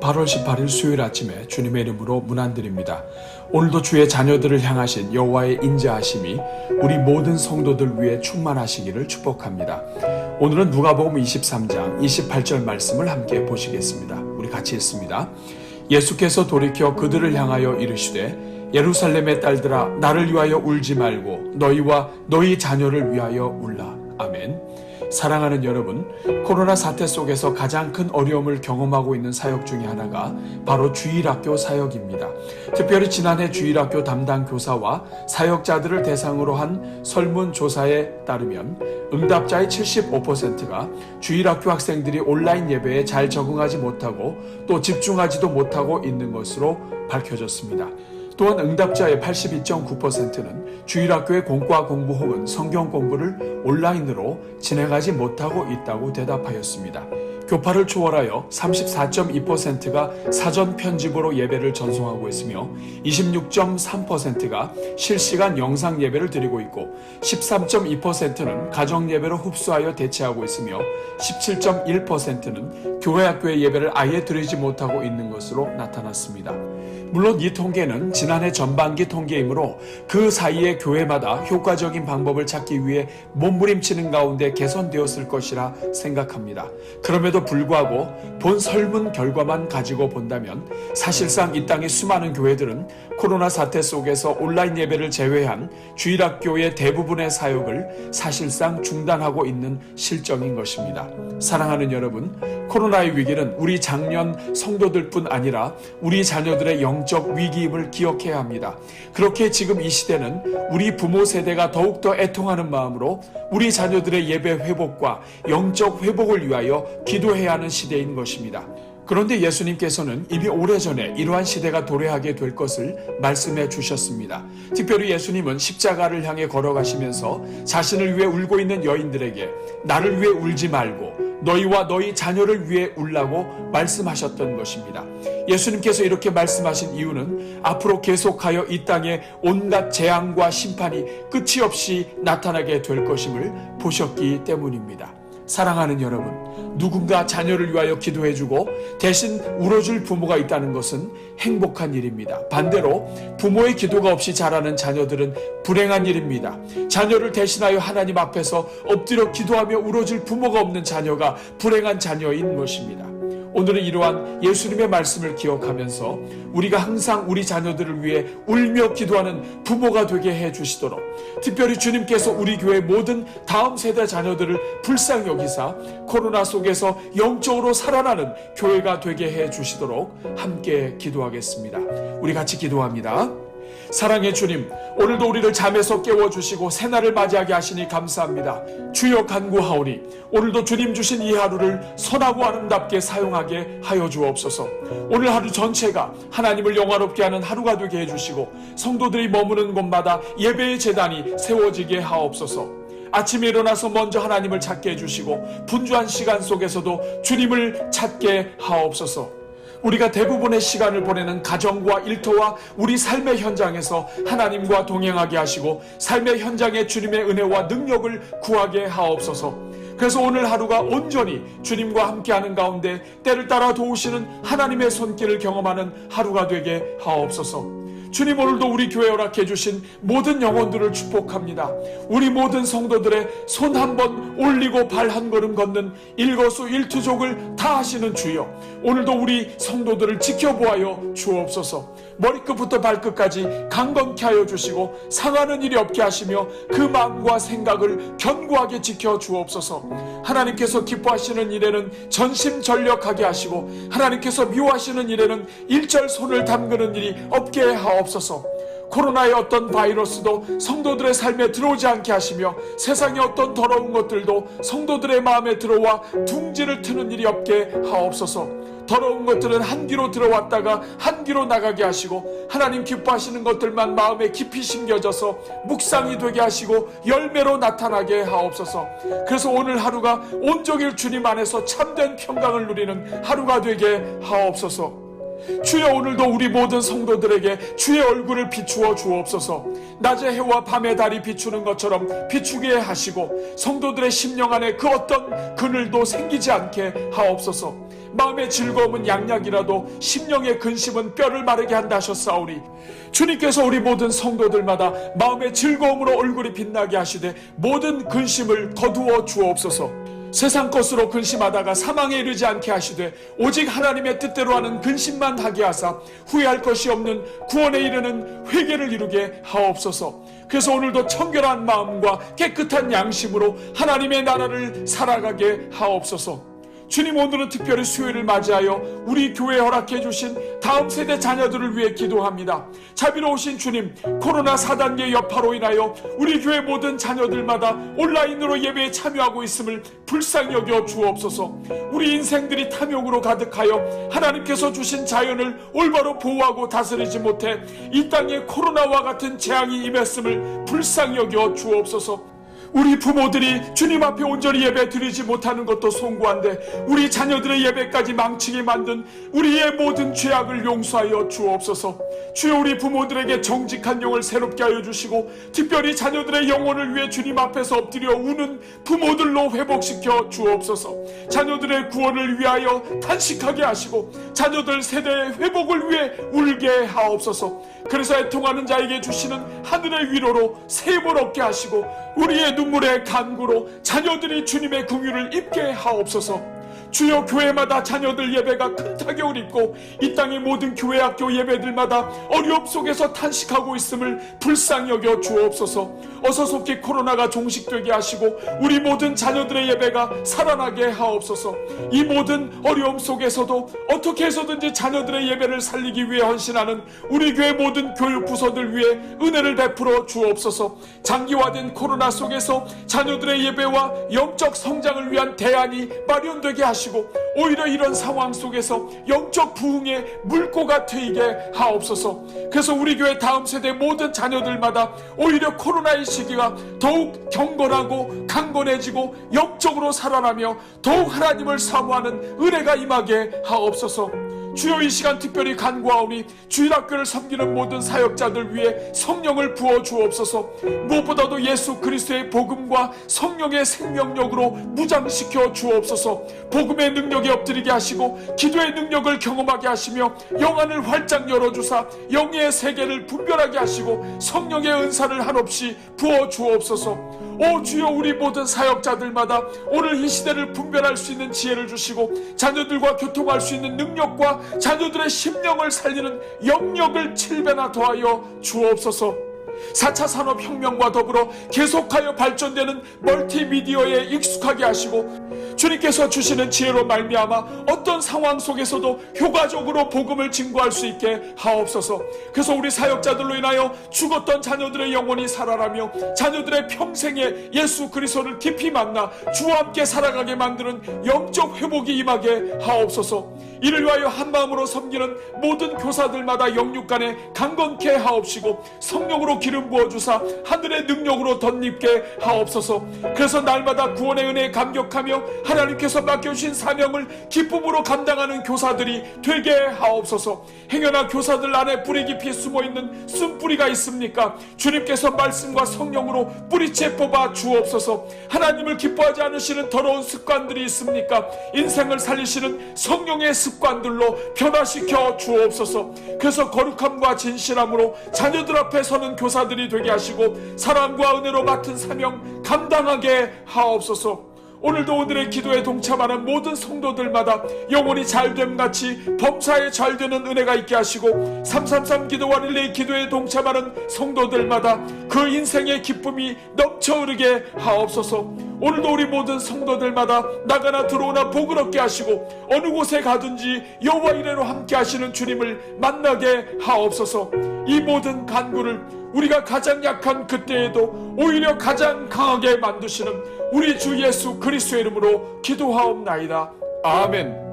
8월 18일 수요일 아침에 주님의 이름으로 문안드립니다. 오늘도 주의 자녀들을 향하신 여호와의 인자하심이 우리 모든 성도들 위해 충만하시기를 축복합니다. 오늘은 누가복음 23장 28절 말씀을 함께 보시겠습니다. 우리 같이 읽습니다. 예수께서 돌이켜 그들을 향하여 이르시되 예루살렘의 딸들아 나를 위하여 울지 말고 너희와 너희 자녀를 위하여 울라. 아멘. 사랑하는 여러분, 코로나 사태 속에서 가장 큰 어려움을 경험하고 있는 사역 중에 하나가 바로 주일학교 사역입니다. 특별히 지난해 주일학교 담당 교사와 사역자들을 대상으로 한 설문조사에 따르면 응답자의 75%가 주일학교 학생들이 온라인 예배에 잘 적응하지 못하고 또 집중하지도 못하고 있는 것으로 밝혀졌습니다. 또한 응답자의 82.9%는 주일학교의 공과 공부 혹은 성경 공부를 온라인으로 진행하지 못하고 있다고 대답하였습니다. 교파를 초월하여 34.2%가 사전 편집으로 예배를 전송하고 있으며 26.3%가 실시간 영상 예배를 드리고 있고 13.2%는 가정 예배로 흡수하여 대체하고 있으며 17.1%는 교회 학교의 예배를 아예 드리지 못하고 있는 것으로 나타났습니다. 물론 이 통계는 지난해 전반기 통계이므로 그 사이에 교회마다 효과적인 방법을 찾기 위해 몸부림치는 가운데 개선되었을 것이라 생각합니다. 그럼에도 불구하고 본 설문 결과만 가지고 본다면 사실상 이 땅의 수많은 교회들은 코로나 사태 속에서 온라인 예배를 제외한 주일학교의 대부분의 사역을 사실상 중단하고 있는 실정인 것입니다. 사랑하는 여러분, 코로나의 위기는 우리 장년 성도들뿐 아니라 우리 자녀들의 영적 위기임을 기억해야 합니다. 그렇게 지금 이 시대는 우리 부모 세대가 더욱더 애통하는 마음으로 우리 자녀들의 예배 회복과 영적 회복을 위하여 기도해야 하는 시대인 것입니다. 그런데 예수님께서는 이미 오래전에 이러한 시대가 도래하게 될 것을 말씀해 주셨습니다. 특별히 예수님은 십자가를 향해 걸어가시면서 자신을 위해 울고 있는 여인들에게 나를 위해 울지 말고 너희와 너희 자녀를 위해 울라고 말씀하셨던 것입니다. 예수님께서 이렇게 말씀하신 이유는 앞으로 계속하여 이 땅에 온갖 재앙과 심판이 끝이 없이 나타나게 될 것임을 보셨기 때문입니다. 사랑하는 여러분, 누군가 자녀를 위하여 기도해주고 대신 울어줄 부모가 있다는 것은 행복한 일입니다. 반대로 부모의 기도가 없이 자라는 자녀들은 불행한 일입니다. 자녀를 대신하여 하나님 앞에서 엎드려 기도하며 울어줄 부모가 없는 자녀가 불행한 자녀인 것입니다. 오늘은 이러한 예수님의 말씀을 기억하면서 우리가 항상 우리 자녀들을 위해 울며 기도하는 부모가 되게 해주시도록, 특별히 주님께서 우리 교회 모든 다음 세대 자녀들을 불쌍히 여기사 코로나 속에서 영적으로 살아나는 교회가 되게 해주시도록 함께 기도하겠습니다. 우리 같이 기도합니다. 사랑의 주님, 오늘도 우리를 잠에서 깨워주시고 새날을 맞이하게 하시니 감사합니다. 주여 간구하오니 오늘도 주님 주신 이 하루를 선하고 아름답게 사용하게 하여 주옵소서. 오늘 하루 전체가 하나님을 영화롭게 하는 하루가 되게 해주시고 성도들이 머무는 곳마다 예배의 제단이 세워지게 하옵소서. 아침에 일어나서 먼저 하나님을 찾게 해주시고 분주한 시간 속에서도 주님을 찾게 하옵소서. 우리가 대부분의 시간을 보내는 가정과 일터와 우리 삶의 현장에서 하나님과 동행하게 하시고 삶의 현장에 주님의 은혜와 능력을 구하게 하옵소서. 그래서 오늘 하루가 온전히 주님과 함께하는 가운데 때를 따라 도우시는 하나님의 손길을 경험하는 하루가 되게 하옵소서. 주님, 오늘도 우리 교회 허락해 주신 모든 영혼들을 축복합니다. 우리 모든 성도들의 손 한 번 올리고 발 한 걸음 걷는 일거수일투족을 다 하시는 주여, 오늘도 우리 성도들을 지켜보아여 주옵소서. 머리끝부터 발끝까지 강건케 하여 주시고 상하는 일이 없게 하시며 그 마음과 생각을 견고하게 지켜 주옵소서. 하나님께서 기뻐하시는 일에는 전심전력하게 하시고 하나님께서 미워하시는 일에는 일절 손을 담그는 일이 없게 하옵소서. 코로나의 어떤 바이러스도 성도들의 삶에 들어오지 않게 하시며 세상의 어떤 더러운 것들도 성도들의 마음에 들어와 둥지를 트는 일이 없게 하옵소서. 더러운 것들은 한 귀로 들어왔다가 한 귀로 나가게 하시고 하나님 기뻐하시는 것들만 마음에 깊이 심겨져서 묵상이 되게 하시고 열매로 나타나게 하옵소서. 그래서 오늘 하루가 온종일 주님 안에서 참된 평강을 누리는 하루가 되게 하옵소서. 주여, 오늘도 우리 모든 성도들에게 주의 얼굴을 비추어 주옵소서. 낮의 해와 밤의 달이 비추는 것처럼 비추게 하시고 성도들의 심령 안에 그 어떤 그늘도 생기지 않게 하옵소서. 마음의 즐거움은 양약이라도 심령의 근심은 뼈를 마르게 한다 하셨사오니 주님께서 우리 모든 성도들마다 마음의 즐거움으로 얼굴이 빛나게 하시되 모든 근심을 거두어 주옵소서. 세상 것으로 근심하다가 사망에 이르지 않게 하시되 오직 하나님의 뜻대로 하는 근심만 하게 하사 후회할 것이 없는 구원에 이르는 회개를 이루게 하옵소서. 그래서 오늘도 청결한 마음과 깨끗한 양심으로 하나님의 나라를 살아가게 하옵소서. 주님, 오늘은 특별히 수요일을 맞이하여 우리 교회에 허락해 주신 다음 세대 자녀들을 위해 기도합니다. 자비로우신 주님, 코로나 4단계 여파로 인하여 우리 교회 모든 자녀들마다 온라인으로 예배에 참여하고 있음을 불쌍히 여겨 주옵소서. 우리 인생들이 탐욕으로 가득하여 하나님께서 주신 자연을 올바로 보호하고 다스리지 못해 이 땅에 코로나와 같은 재앙이 임했음을 불쌍히 여겨 주옵소서. 우리 부모들이 주님 앞에 온전히 예배 드리지 못하는 것도 송구한데 우리 자녀들의 예배까지 망치게 만든 우리의 모든 죄악을 용서하여 주옵소서. 주여, 우리 부모들에게 정직한 영을 새롭게 하여 주시고 특별히 자녀들의 영혼을 위해 주님 앞에서 엎드려 우는 부모들로 회복시켜 주옵소서. 자녀들의 구원을 위하여 탄식하게 하시고 자녀들 세대의 회복을 위해 울게 하옵소서. 그래서 애통하는 자에게 주시는 하늘의 위로로 세임을 얻게 하시고 우리의 눈물의 간구로 자녀들이 주님의 긍휼을 입게 하옵소서. 주여, 교회마다 자녀들 예배가 큰 타격을 입고 이 땅의 모든 교회 학교 예배들마다 어려움 속에서 탄식하고 있음을 불쌍히 여겨 주옵소서. 어서 속히 코로나가 종식되게 하시고 우리 모든 자녀들의 예배가 살아나게 하옵소서. 이 모든 어려움 속에서도 어떻게 해서든지 자녀들의 예배를 살리기 위해 헌신하는 우리 교회 모든 교육 부서들 위해 은혜를 베풀어 주옵소서. 장기화된 코로나 속에서 자녀들의 예배와 영적 성장을 위한 대안이 마련되게 하시고 오히려 이런 상황 속에서 영적 부흥의 물꼬가 트이게 하옵소서. 그래서 우리 교회 다음 세대 모든 자녀들마다 오히려 코로나의 시기가 더욱 경건하고 강건해지고 영적으로 살아나며 더욱 하나님을 사모하는 은혜가 임하게 하옵소서. 주여, 이 시간 특별히 간구하오니 주일학교를 섬기는 모든 사역자들 위해 성령을 부어 주옵소서. 무엇보다도 예수 그리스도의 복음과 성령의 생명력으로 무장시켜 주옵소서. 복음의 능력에 엎드리게 하시고 기도의 능력을 경험하게 하시며 영안을 활짝 열어주사 영의 세계를 분별하게 하시고 성령의 은사를 한없이 부어 주옵소서. 오 주여, 우리 모든 사역자들마다 오늘 이 시대를 분별할 수 있는 지혜를 주시고 자녀들과 교통할 수 있는 능력과 자녀들의 심령을 살리는 영역을 7배나 더하여 주옵소서. 4차 산업혁명과 더불어 계속하여 발전되는 멀티미디어에 익숙하게 하시고 주님께서 주시는 지혜로 말미암아 어떤 상황 속에서도 효과적으로 복음을 증거할 수 있게 하옵소서. 그래서 우리 사역자들로 인하여 죽었던 자녀들의 영혼이 살아나며 자녀들의 평생에 예수 그리스도를 깊이 만나 주와 함께 살아가게 만드는 영적 회복이 임하게 하옵소서. 이를 위하여 한마음으로 섬기는 모든 교사들마다 영육간에 강건케 하옵시고 성령으로 기름 부어주사 하늘의 능력으로 덧입게 하옵소서. 그래서 날마다 구원의 은혜에 감격하며 하나님께서 맡겨주신 사명을 기쁨으로 감당하는 교사들이 되게 하옵소서. 행여나 교사들 안에 뿌리 깊이 숨어있는 쓴뿌리가 있습니까? 주님께서 말씀과 성령으로 뿌리채 뽑아 주옵소서. 하나님을 기뻐하지 않으시는 더러운 습관들이 있습니까? 인생을 살리시는 성령의 습관들로 변화시켜 주옵소서. 그래서 거룩함과 진실함으로 자녀들 앞에 서는 교사들이 되게 하시고 사랑과 은혜로 맡은 사명 감당하게 하옵소서. 오늘도 오늘의 기도에 동참하는 모든 성도들마다 영혼이 잘됨같이 범사에 잘되는 은혜가 있게 하시고 333 기도와 릴레이 기도에 동참하는 성도들마다 그 인생의 기쁨이 넘쳐 흐르게 하옵소서. 오늘도 우리 모든 성도들마다 나가나 들어오나 복을 얻게 하시고 어느 곳에 가든지 여호와 이레로 함께 하시는 주님을 만나게 하옵소서. 이 모든 간구를 우리가 가장 약한 그때에도 오히려 가장 강하게 만드시는 우리 주 예수 그리스도의 이름으로 기도하옵나이다. 아멘.